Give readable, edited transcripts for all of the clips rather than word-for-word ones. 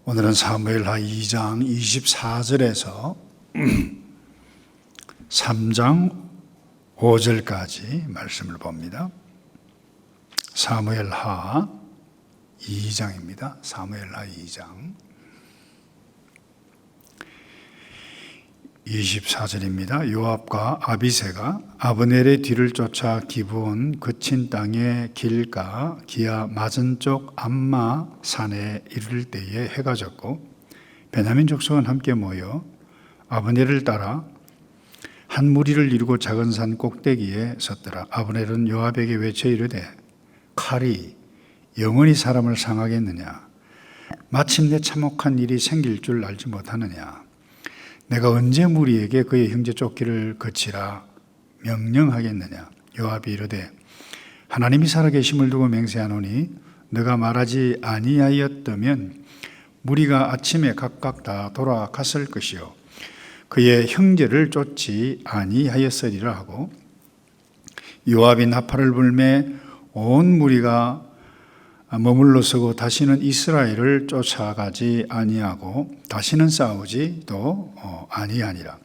오늘은 사무엘하 2장 24절에서 3장 5절까지 말씀을 봅니다. 사무엘하 2장입니다. 사무엘하 2장 24절입니다. 요압과 아비새가 아브넬의 뒤를 쫓아 기브온 그친 땅의 길가 기아 맞은 쪽 암마 산에 이를 때에 해가 졌고 베냐민 족속은 함께 모여 아브넬을 따라 한 무리를 이루고 작은 산 꼭대기에 섰더라. 아브넬은 요압에게 외쳐 이르되 칼이 영원히 사람을 상하겠느냐? 마침내 참혹한 일이 생길 줄 알지 못하느냐? 내가 언제 무리에게 그의 형제 쫓기를 그치라 명령하겠느냐? 요압이 이르되 하나님이 살아계심을 두고 맹세하노니 너가 말하지 아니하였다면 무리가 아침에 각각 다 돌아갔을 것이요 그의 형제를 쫓지 아니하였으리라 하고 요압이 나팔을 불매 온 무리가 머물러 서고 다시는 이스라엘을 쫓아가지 아니하고 다시는 싸우지 또 아니하니라.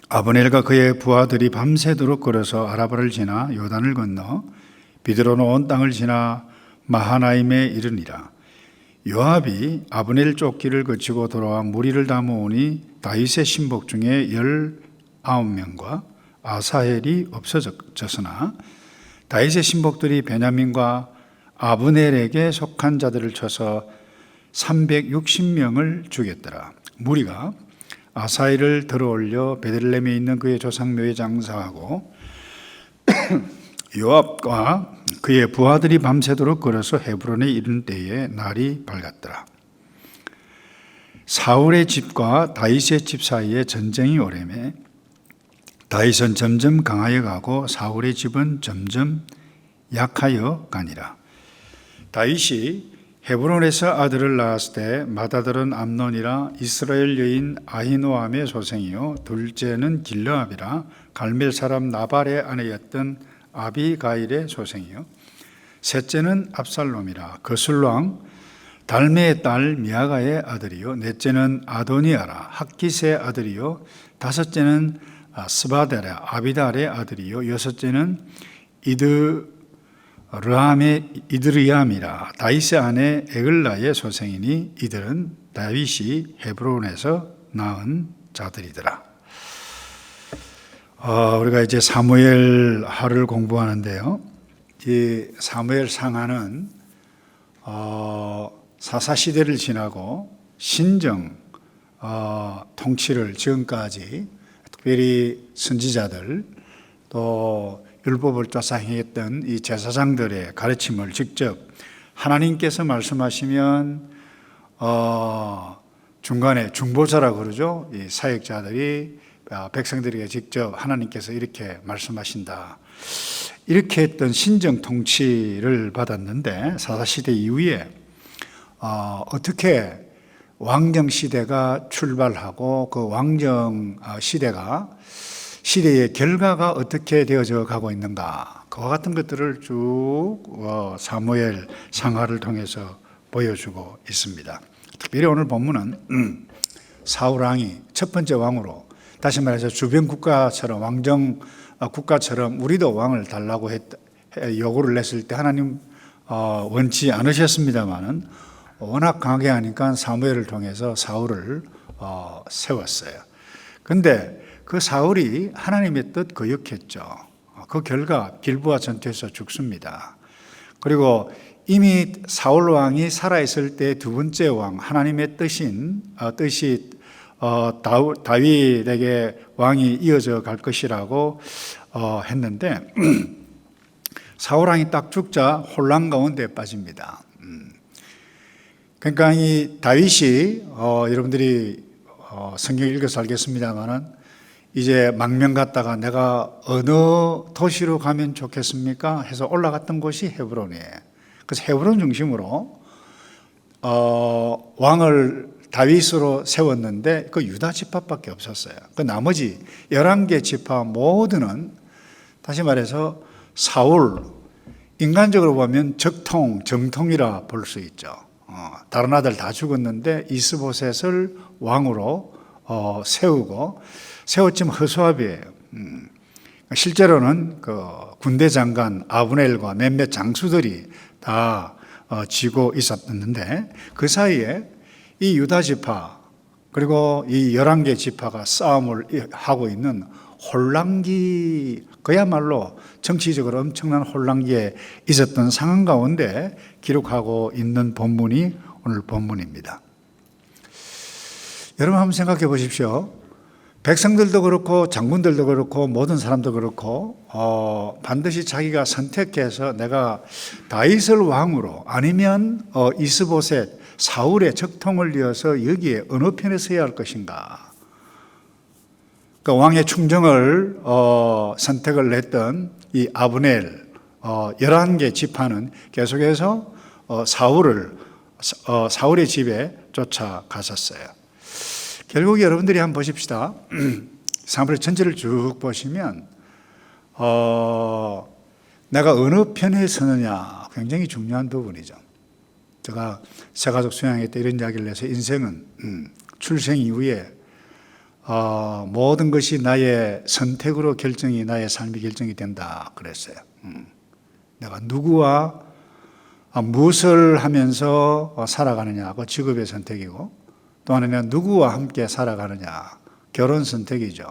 아브넬과 그의 부하들이 밤새도록 걸어서 아라바를 지나 요단을 건너 비드론 온 땅을 지나 마하나임에 이르니라. 요압이 아브넬 쫓기를 거치고 돌아와 무리를 다 모으니 다윗의 신복 중에 19명과 아사헬이 없어졌으나 다윗의 신복들이 베냐민과 아브넬에게 속한 자들을 쳐서 360명을 죽였더라. 무리가 아사헬을 들어올려 베들레헴에 있는 그의 조상묘에 장사하고 요압과 그의 부하들이 밤새도록 걸어서 헤브론에 이른 때에 날이 밝았더라. 사울의 집과 다윗의 집 사이에 전쟁이 오래매 다윗은 점점 강하여 가고 사울의 집은 점점 약하여 가니라. 다윗이 헤브론에서 아들을 낳았을 때 맏아들은 암논이라 이스라엘 여인 아히노암의 소생이요 둘째는 길르압이라 갈멜 사람 나발의 아내였던 아비가일의 소생이요 셋째는 압살롬이라 거슬왕 달메의 딸 미아가의 아들이요 넷째는 아도니아라 학기스의 아들이요 다섯째는 스바데라 아비달의 아들이요 여섯째는 이드르야미라 다윗의 아내 에글라의 소생이니 이들은 다윗이 헤브론에서 낳은 자들이더라. 우리가 이제 사무엘 하를 공부하는데요. 이 사무엘 상하는 사사 시대를 지나고 신정 통치를 지금까지 특별히 선지자들 또 율법을 쫓아 행했던 이 제사장들의 가르침을 직접 하나님께서 말씀하시면 중간에 중보자라고 그러죠. 이 사역자들이 백성들에게 직접 하나님께서 이렇게 말씀하신다. 이렇게 했던 신정 통치를 받았는데 사사시대 이후에 어떻게 왕정 시대가 출발하고 그 왕정 시대의 결과가 어떻게 되어져 가고 있는가 그와 같은 것들을 쭉 사무엘 상하를 통해서 보여주고 있습니다. 특별히 오늘 본문은 사울 왕이 첫 번째 왕으로 다시 말해서 주변 국가처럼 왕정 국가처럼 우리도 왕을 달라고 요구를 했을 때 하나님 원치 않으셨습니다만은 워낙 강하게 하니까 사무엘을 통해서 사울을 세웠어요. 그런데 그 사울이 하나님의 뜻 거역했죠. 그 결과 길보아 전투에서 죽습니다. 그리고 이미 사울 왕이 살아있을 때 두 번째 왕 하나님의 뜻이 다윗에게 왕이 이어져 갈 것이라고 했는데 사울 왕이 딱 죽자 혼란 가운데 빠집니다. 그러니까 이 다윗이 여러분들이 성경 읽어서 알겠습니다만은 이제 망명 갔다가 내가 어느 도시로 가면 좋겠습니까? 해서 올라갔던 곳이 헤브론이에요. 그래서 헤브론 중심으로 왕을 다윗으로 세웠는데 그 유다 지파밖에 없었어요. 그 나머지 11개 지파 모두는 다시 말해서 사울 인간적으로 보면 정통이라 볼 수 있죠. 다른 아들 다 죽었는데 이스보셋을 왕으로 세우고 세웠지만 허수아비예요. 실제로는 그 군대 장관 아브넬과 몇몇 장수들이 다 지고 있었는데 그 사이에 이 유다 지파 그리고 이 11개 지파가 싸움을 하고 있는 혼란기, 그야말로 정치적으로 엄청난 혼란기에 있었던 상황 가운데 기록하고 있는 본문이 오늘 본문입니다. 여러분 한번 생각해 보십시오. 백성들도 그렇고 장군들도 그렇고 모든 사람도 그렇고 반드시 자기가 선택해서 내가 다윗을 왕으로 아니면 이스보셋 사울의 적통을 이어서 여기에 어느 편에 서야 할 것인가. 그 왕의 충정을 선택을 했던 이 아브넬 11개 지파는 계속해서 사울의 집에 쫓아갔었어요. 결국 여러분들이 한번 보십시다. 사무엘 전체를 쭉 보시면 내가 어느 편에 서느냐 굉장히 중요한 부분이죠. 제가 새가족 수양회 때 이런 이야기를 해서 인생은 출생 이후에 모든 것이 나의 선택으로 나의 삶이 결정이 된다 그랬어요. 내가 누구와 무엇을 하면서 살아가느냐 그 직업의 선택이고 또 하나는 누구와 함께 살아가느냐 결혼 선택이죠.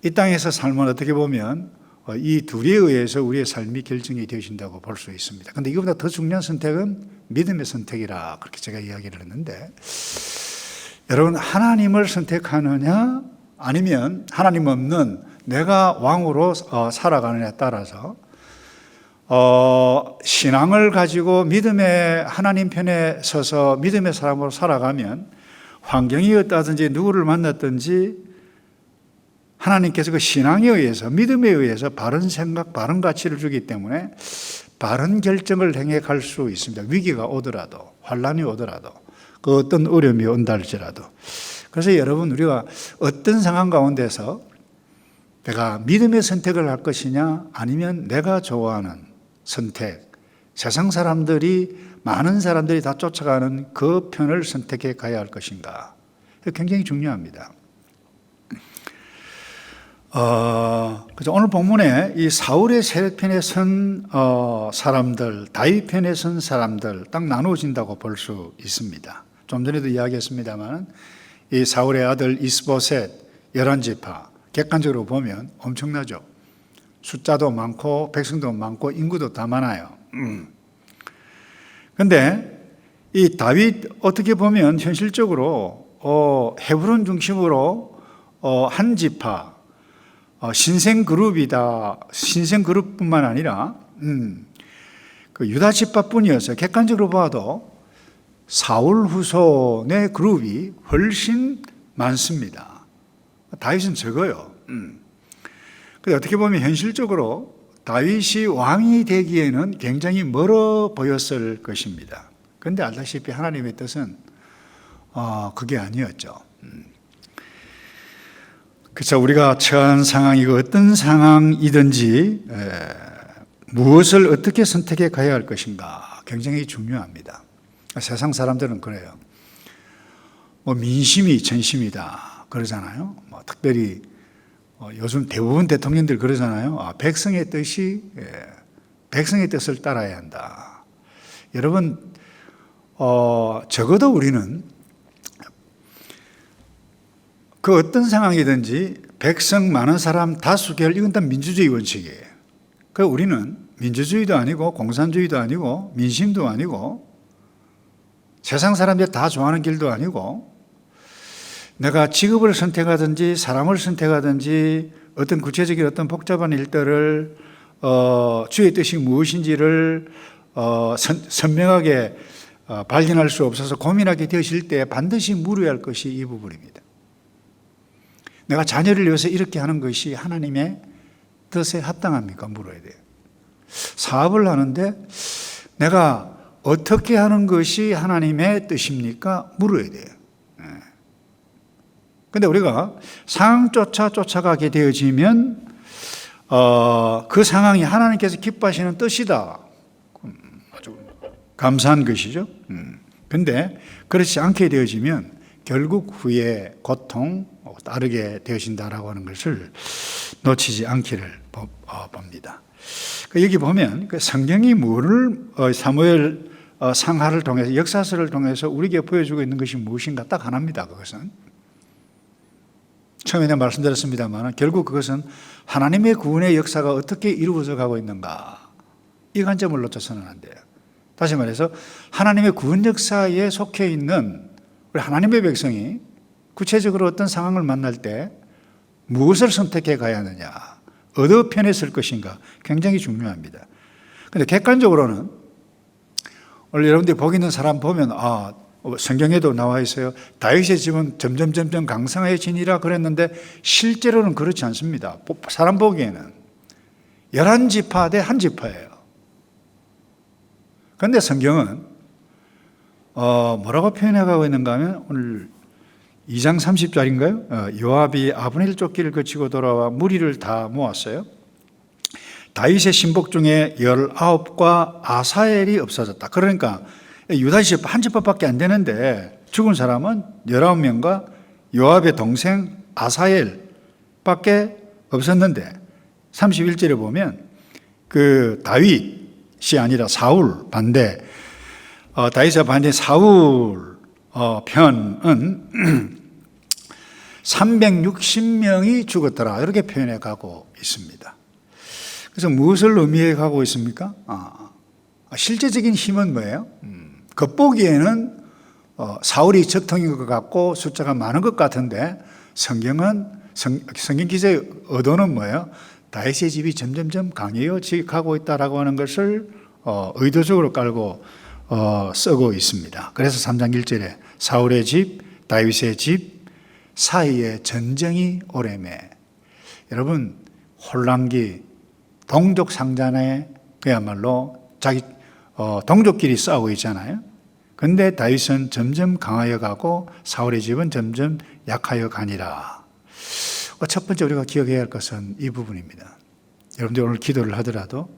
이 땅에서 삶은 어떻게 보면 이 둘에 의해서 우리의 삶이 결정이 되어진다고 볼 수 있습니다. 그런데 이거보다 더 중요한 선택은 믿음의 선택이라 그렇게 제가 이야기를 했는데 여러분 하나님을 선택하느냐 아니면 하나님 없는 내가 왕으로 살아가느냐에 따라서 신앙을 가지고 믿음의 하나님 편에 서서 믿음의 사람으로 살아가면 환경이 어떠하든지 누구를 만났든지 하나님께서 그 신앙에 의해서 믿음에 의해서 바른 생각, 바른 가치를 주기 때문에 바른 결정을 행해 갈 수 있습니다. 위기가 오더라도 환란이 오더라도 그 어떤 어려움이 온다 할지라도. 그래서 여러분 우리가 어떤 상황 가운데서 내가 믿음의 선택을 할 것이냐 아니면 내가 좋아하는 선택, 세상 사람들이 많은 사람들이 다 쫓아가는 그 편을 선택해 가야 할 것인가 굉장히 중요합니다. 그래서 오늘 본문에 이 사울의 세력편에 선 사람들, 다윗 편에 선 사람들 딱 나누어진다고 볼 수 있습니다. 좀 전에도 이야기했습니다만 이 사울의 아들 이스보셋 11지파 객관적으로 보면 엄청나죠. 숫자도 많고 백성도 많고 인구도 다 많아요. 그런데 이 다윗 어떻게 보면 현실적으로 헤브론 중심으로 한 지파 신생 그룹이다. 신생 그룹뿐만 아니라 그 유다 지파뿐이어서 객관적으로 봐도 사울 후손의 그룹이 훨씬 많습니다. 다윗은 적어요. 그런데 어떻게 보면 현실적으로 다윗이 왕이 되기에는 굉장히 멀어 보였을 것입니다. 그런데 알다시피 하나님의 뜻은 그게 아니었죠. 그래서 우리가 처한 상황이고 어떤 상황이든지 무엇을 어떻게 선택해 가야 할 것인가 굉장히 중요합니다. 세상 사람들은 그래요. 민심이 전심이다 그러잖아요. 특별히 요즘 대부분 대통령들 그러잖아요. 백성의 뜻을 따라야 한다. 여러분 적어도 우리는 그 어떤 상황이든지 백성 많은 사람 다수결 이건 다 민주주의 원칙이에요. 그 우리는 민주주의도 아니고 공산주의도 아니고 민심도 아니고 세상 사람들이 다 좋아하는 길도 아니고 내가 직업을 선택하든지 사람을 선택하든지 어떤 구체적인 어떤 복잡한 일들을 주의 뜻이 무엇인지를 선명하게 발견할 수 없어서 고민하게 되실 때 반드시 물어야 할 것이 이 부분입니다. 내가 자녀를 위해서 이렇게 하는 것이 하나님의 뜻에 합당합니까? 물어야 돼요. 사업을 하는데 내가 어떻게 하는 것이 하나님의 뜻입니까? 물어야 돼요. 그런데 우리가 상황조차 쫓아가게 되어지면 그 상황이 하나님께서 기뻐하시는 뜻이다. 아주 감사한 것이죠. 근데 그렇지 않게 되어지면 결국 후에 고통 따르게 되어진다라고 하는 것을 놓치지 않기를 봅니다. 여기 보면 성경이 뭐를 사무엘 상하를 통해서 역사서를 통해서 우리에게 보여주고 있는 것이 무엇인가 딱 하나입니다. 그것은 처음에 내가 말씀드렸습니다만 결국 그것은 하나님의 구원의 역사가 어떻게 이루어져 가고 있는가, 이 관점을 놓쳐서는 안 돼요. 다시 말해서 하나님의 구원 역사에 속해 있는 우리 하나님의 백성이 구체적으로 어떤 상황을 만날 때 무엇을 선택해 가야 하느냐, 어느 편에 설 것인가 굉장히 중요합니다. 그런데 객관적으로는 오늘 여러분들이 복 있는 사람 보면 성경에도 나와 있어요. 다윗의 집은 점점 강성해지니라 그랬는데 실제로는 그렇지 않습니다. 사람 보기에는 11지파 대 1지파예요. 그런데 성경은 뭐라고 표현해 가고 있는가 하면 오늘 2장 30절인가요? 요압이 아브넬 쫓기를 거치고 돌아와 무리를 다 모았어요. 다윗의 신복 중에 19과 아사엘이 없어졌다. 그러니까 유다 지파 1지파밖에 안 되는데 죽은 사람은 19명과 요압의 동생 아사엘밖에 없었는데 31절에 보면 그 다윗이 아니라 사울 반대, 다윗의 반대 사울 편은 360명이 죽었더라, 이렇게 표현해 가고 있습니다. 그래서 무엇을 의미해 가고 있습니까? 실제적인 힘은 뭐예요? 겉보기에는 사울이 적통인 것 같고 숫자가 많은 것 같은데 성경 기자의 의도는 뭐예요? 다윗의 집이 점점 강해져 가고 있다라고 하는 것을 의도적으로 깔고 쓰고 있습니다. 그래서 3장 1절에 사울의 집, 다윗의 집 사이에 전쟁이 오래매. 여러분, 혼란기, 동족 상잔에 그야말로 자기 동족끼리 싸우고 있잖아요. 그런데 다윗은 점점 강하여 가고 사울의 집은 점점 약하여 가니라. 첫 번째 우리가 기억해야 할 것은 이 부분입니다. 여러분들 오늘 기도를 하더라도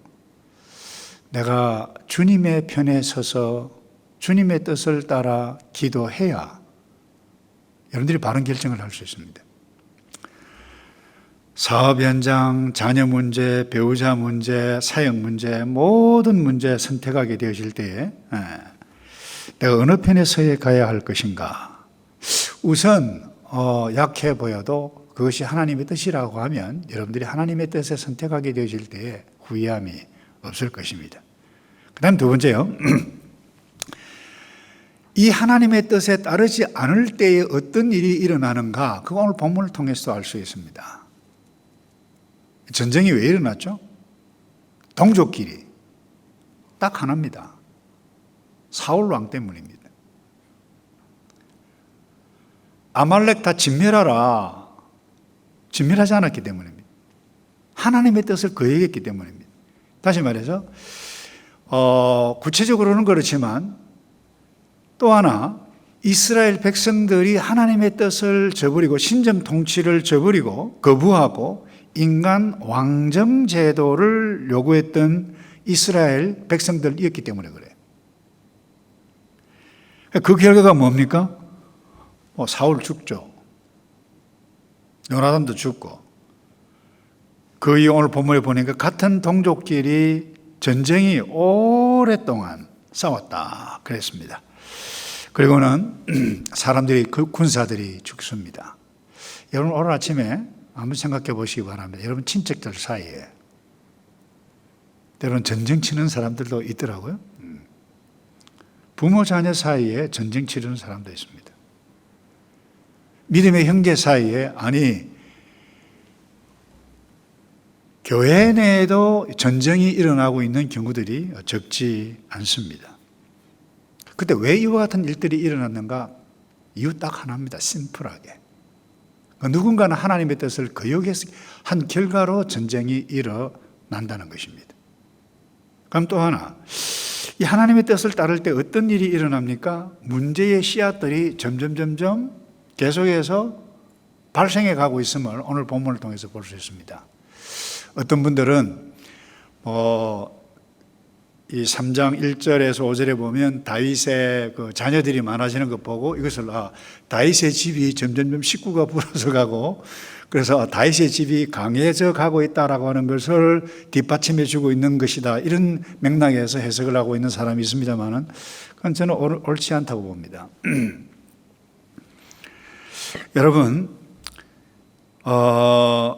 내가 주님의 편에 서서 주님의 뜻을 따라 기도해야 여러분들이 바른 결정을 할 수 있습니다. 사업 현장, 자녀 문제, 배우자 문제, 사역 문제, 모든 문제 선택하게 되어질 때에 내가 어느 편에 서야 가야 할 것인가. 우선 약해 보여도 그것이 하나님의 뜻이라고 하면 여러분들이 하나님의 뜻에 선택하게 되어질 때에 후회함이 없을 것입니다. 그 다음 두 번째요. 이 하나님의 뜻에 따르지 않을 때에 어떤 일이 일어나는가, 그거 오늘 본문을 통해서 알 수 있습니다. 전쟁이 왜 일어났죠? 동족끼리 딱 하나입니다. 사울 왕 때문입니다. 아말렉 다 진멸하라. 진멸하지 않았기 때문입니다. 하나님의 뜻을 거역했기 때문입니다. 다시 말해서 구체적으로는 그렇지만 또 하나, 이스라엘 백성들이 하나님의 뜻을 저버리고 신점 통치를 저버리고 거부하고 인간 왕정 제도를 요구했던 이스라엘 백성들이었기 때문에 그래요. 그 결과가 뭡니까? 사울 죽죠. 요나단도 죽고. 거의 오늘 본문에 보니까 같은 동족끼리 전쟁이 오랫동안 싸웠다 그랬습니다. 그리고는 사람들이, 군사들이 죽습니다. 여러분 오늘 아침에 한번 생각해 보시기 바랍니다. 여러분 친척들 사이에 때로는 전쟁 치는 사람들도 있더라고요. 부모 자녀 사이에 전쟁 치르는 사람도 있습니다. 믿음의 형제 사이에, 교회 내에도 전쟁이 일어나고 있는 경우들이 적지 않습니다. 그때 왜 이와 같은 일들이 일어났는가? 이유 딱 하나입니다. 심플하게. 누군가는 하나님의 뜻을 거역해서 한 결과로 전쟁이 일어난다는 것입니다. 그럼 또 하나, 이 하나님의 뜻을 따를 때 어떤 일이 일어납니까? 문제의 씨앗들이 점점 계속해서 발생해 가고 있음을 오늘 본문을 통해서 볼 수 있습니다. 어떤 분들은 이 3장 1절에서 5절에 보면 다윗의 그 자녀들이 많아지는 것 보고 이것을 다윗의 집이 점점점 식구가 불어서 가고 그래서 다윗의 집이 강해져 가고 있다라고 하는 것을 뒷받침해 주고 있는 것이다. 이런 맥락에서 해석을 하고 있는 사람이 있습니다만은 그건 저는 옳지 않다고 봅니다. 여러분,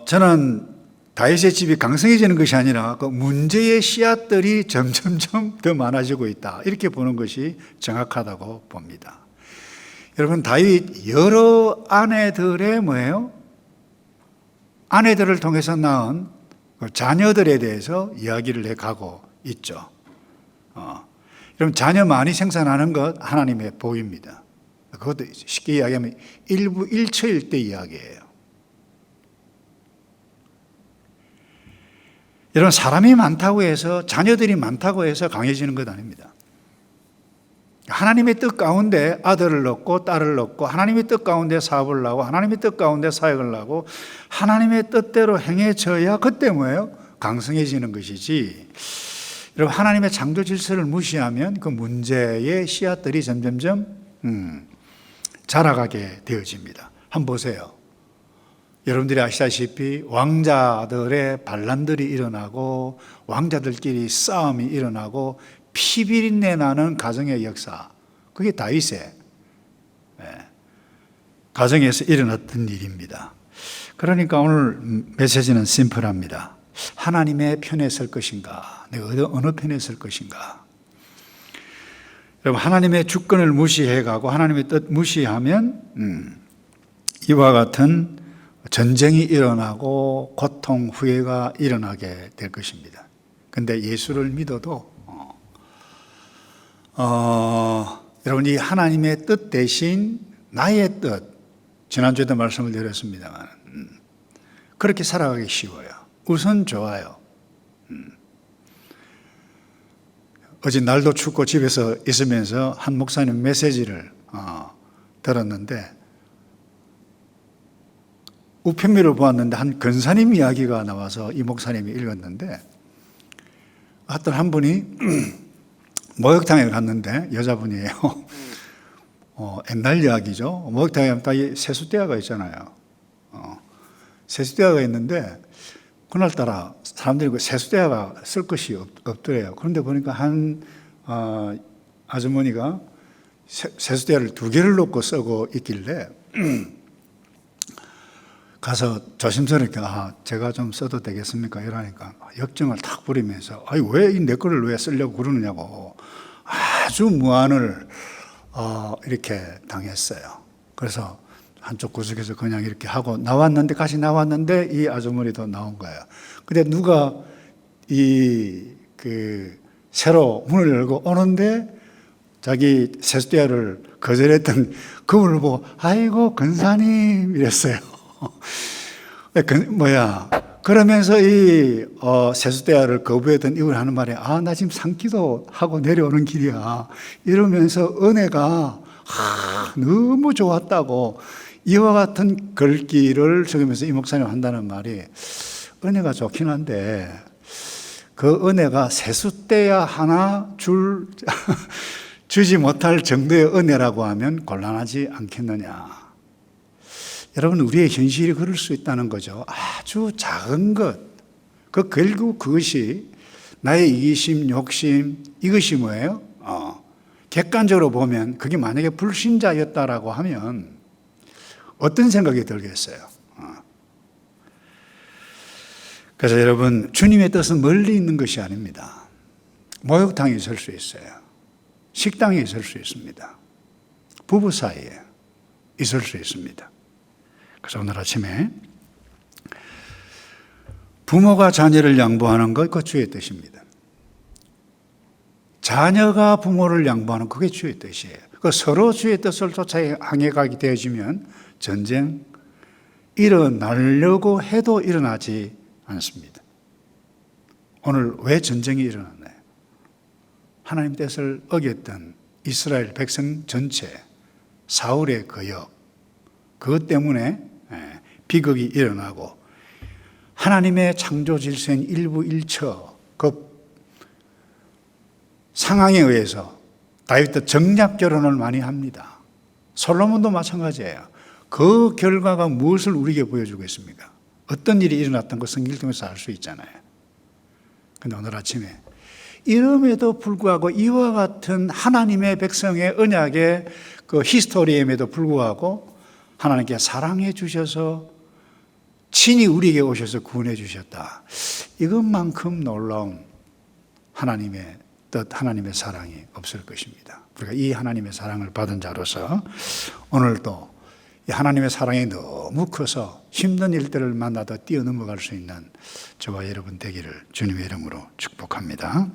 저는 다윗의 집이 강성해지는 것이 아니라 그 문제의 씨앗들이 점점점 더 많아지고 있다. 이렇게 보는 것이 정확하다고 봅니다. 여러분, 다윗 여러 아내들의 뭐예요? 아내들을 통해서 낳은 자녀들에 대해서 이야기를 해가고 있죠. 여러분, 자녀 많이 생산하는 것 하나님의 복입니다. 그것도 쉽게 이야기하면 일부 일처일 때 이야기예요. 여러분, 사람이 많다고 해서 자녀들이 많다고 해서 강해지는 것 아닙니다. 하나님의 뜻 가운데 아들을 낳고 딸을 낳고 하나님의 뜻 가운데 사업을 하고 하나님의 뜻 가운데 사역을 하고 하나님의 뜻대로 행해져야 그때 뭐예요? 강성해지는 것이지. 여러분, 하나님의 창조 질서를 무시하면 그 문제의 씨앗들이 점점점 자라가게 되어집니다. 한번 보세요. 여러분들이 아시다시피 왕자들의 반란들이 일어나고 왕자들끼리 싸움이 일어나고 피비린내 나는 가정의 역사, 그게 다윗의 가정에서 일어났던 일입니다. 그러니까 오늘 메시지는 심플합니다. 하나님의 편에 설 것인가? 내가 어느 편에 설 것인가? 여러분, 하나님의 주권을 무시해가고 하나님의 뜻 무시하면 이와 같은 전쟁이 일어나고 고통, 후회가 일어나게 될 것입니다. 그런데 예수를 믿어도 여러분, 이 하나님의 뜻 대신 나의 뜻, 지난주에도 말씀을 드렸습니다만 그렇게 살아가기 쉬워요. 우선 좋아요. 어제 날도 춥고 집에서 있으면서 한 목사님 메시지를 들었는데 우편미를 보았는데 한 근사님 이야기가 나와서 이 목사님이 읽었는데 어떤 한 분이 목욕탕에 갔는데 여자분이에요. 옛날 이야기죠. 목욕탕에 가면 세숫대야가 있잖아요. 세숫대야가 있는데 그날따라 사람들이 그 세숫대야가 쓸 것이 없더래요. 그런데 보니까 한 아주머니가 세숫대야를 2개를 놓고 쓰고 있길래 가서 조심스럽게 제가 좀 써도 되겠습니까? 이러니까 역정을 탁 부리면서 왜 내 거를 왜 쓰려고 그러느냐고 아주 무안을 이렇게 당했어요. 그래서 한쪽 구석에서 그냥 이렇게 하고 다시 나왔는데 이 아주머니도 나온 거예요. 근데 누가 새로 문을 열고 오는데 자기 세숫대야를 거절했던 그분을 보고 아이고 근사님 이랬어요. 그러면서 이 세숫대야를 거부했던 이분이 하는 말이 나 지금 산기도 하고 내려오는 길이야 이러면서 은혜가 너무 좋았다고 이와 같은 글귀를 적으면서 이 목사님 한다는 말이 은혜가 좋긴 한데 그 은혜가 세숫대야 하나 주지 못할 정도의 은혜라고 하면 곤란하지 않겠느냐. 여러분, 우리의 현실이 그럴 수 있다는 거죠. 아주 작은 것. 결국 그것이 나의 이기심, 욕심, 이것이 뭐예요? 객관적으로 보면 그게 만약에 불신자였다라고 하면 어떤 생각이 들겠어요? 그래서 여러분, 주님의 뜻은 멀리 있는 것이 아닙니다. 목욕탕에 있을 수 있어요. 식당에 있을 수 있습니다. 부부 사이에 있을 수 있습니다. 그래서 오늘 아침에 부모가 자녀를 양보하는 것, 그 주의 뜻입니다. 자녀가 부모를 양보하는 그게 주의 뜻이에요. 서로 주의 뜻을 쫓아 향해가게 되어지면 전쟁 일어나려고 해도 일어나지 않습니다. 오늘 왜 전쟁이 일어났나요? 하나님 뜻을 어겼던 이스라엘 백성 전체, 사울의 거역, 그것 때문에 비극이 일어나고 하나님의 창조 질서인 일부 일처, 상황에 의해서 다윗도 정략 결혼을 많이 합니다. 솔로몬도 마찬가지예요. 그 결과가 무엇을 우리에게 보여주고 있습니까? 어떤 일이 일어났던 거 성경을 통해서 알 수 있잖아요. 근데 오늘 아침에 이름에도 불구하고 이와 같은 하나님의 백성의 언약의 그 히스토리임에도 불구하고 하나님께 사랑해 주셔서 친히 우리에게 오셔서 구원해 주셨다. 이것만큼 놀라운 하나님의 뜻, 하나님의 사랑이 없을 것입니다. 우리가 이 하나님의 사랑을 받은 자로서 오늘도 이 하나님의 사랑이 너무 커서 힘든 일들을 만나도 뛰어넘어갈 수 있는 저와 여러분 되기를 주님의 이름으로 축복합니다.